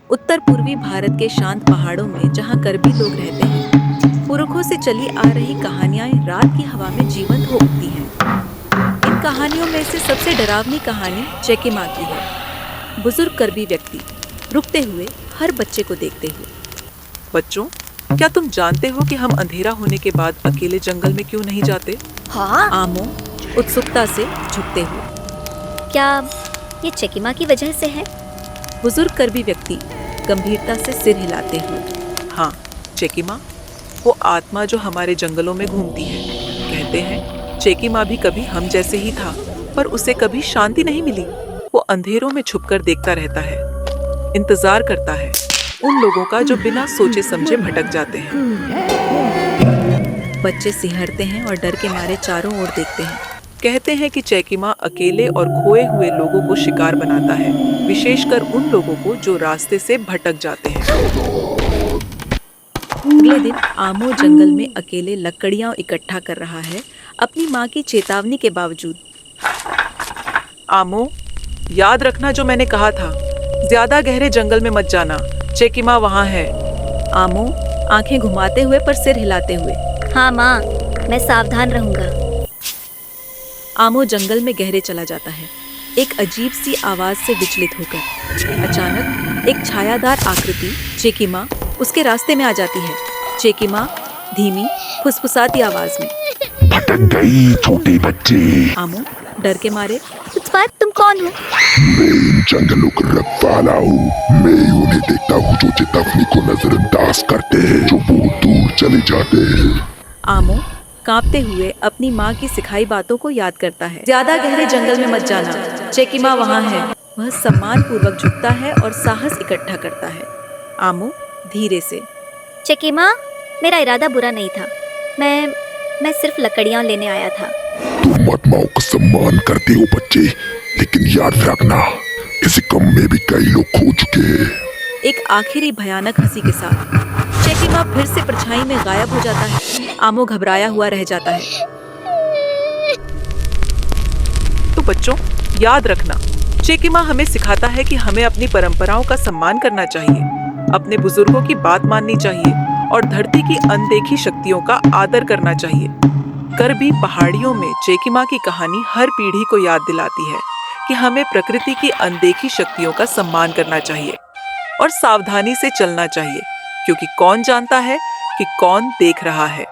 उत्तर पूर्वी भारत के शांत पहाड़ों में जहाँ कर्बी लोग रहते हैं, पुरखों से चली आ रही कहानियां रात की हवा में जीवंत हो उठती हैं। इन कहानियों में से सबसे डरावनी कहानी चेकीमा की है। बुजुर्ग कर्बी व्यक्ति रुकते हुए हर बच्चे को देखते हुए, बच्चों, क्या तुम जानते हो कि हम अंधेरा होने के बाद अकेले जंगल में क्यों नहीं जाते? हाँ, आमो उत्सुकता से झुकते हुए, क्या ये चेकीमा की वजह से है? बुजुर्ग कर्बी व्यक्ति गंभीरता से सिर हिलाते हुए, हाँ, चेकीमा वो आत्मा जो हमारे जंगलों में घूमती है। कहते हैं चेकीमा भी कभी हम जैसे ही था, पर उसे कभी शांति नहीं मिली। वो अंधेरों में छुपकर देखता रहता है, इंतजार करता है उन लोगों का जो बिना सोचे समझे भटक जाते हैं। बच्चे सिहरते हैं और डर के मारे चारों ओर देखते हैं। कहते हैं कि चेकीमा अकेले और खोए हुए लोगों को शिकार बनाता है, विशेषकर उन लोगों को जो रास्ते से भटक जाते हैं। अगले दिन आमो जंगल में अकेले लकड़ियां इकट्ठा कर रहा है, अपनी माँ की चेतावनी के बावजूद। आमो, याद रखना जो मैंने कहा था, ज्यादा गहरे जंगल में मत जाना, चेकीमा वहाँ है। आमो आंखें घुमाते हुए पर सिर हिलाते हुए, हाँ माँ, मैं सावधान रहूंगा। आमो जंगल में गहरे चला जाता है, एक अजीब सी आवाज से विचलित होकर। अचानक एक छायादार आकृति चेकीमा उसके रास्ते में आ जाती है। चेकीमा धीमी फुसफुसाती आवाज में, भटक गई छोटे बच्चे। आमो डर के मारे, उत्पात, तुम कौन हो? मैं इन जंगलों का रखवाला हूँ। मैं उन्हें देखता हूँ जो चेतावनी को नजरअंदाज करते हैं, जो बहुत दूर चले जाते हैं। आमो कांपते हुए अपनी माँ की सिखाई बातों को याद करता है। ज्यादा गहरे जंगल में मत जाना, चेकीमा वहाँ है। वह सम्मान पूर्वक झुकता है और साहस इकट्ठा करता है। आमो धीरे से, चेकीमा, मेरा इरादा बुरा नहीं था। मैं सिर्फ लकड़ियाँ लेने आया था। तुम आत्माओं का सम्मान करते हो बच्चे, लेकिन याद रखना इस कम में भी कई लोग खो चुके हैं। एक आखिरी भयानक हंसी के साथ चेकीमा फिर से परछाई में गायब हो जाता है। आमो घबराया हुआ रह जाता है। तो बच्चों, याद रखना, चेकीमा हमें सिखाता है कि हमें अपनी परंपराओं का सम्मान करना चाहिए, अपने बुजुर्गों की बात माननी चाहिए और धरती की अनदेखी शक्तियों का आदर करना चाहिए। कर्बी पहाड़ियों में चेकीमा की कहानी हर पीढ़ी को याद दिलाती है कि हमें प्रकृति की अनदेखी शक्तियों का सम्मान करना चाहिए और सावधानी से चलना चाहिए, क्योंकि कौन जानता है कि कौन देख रहा है।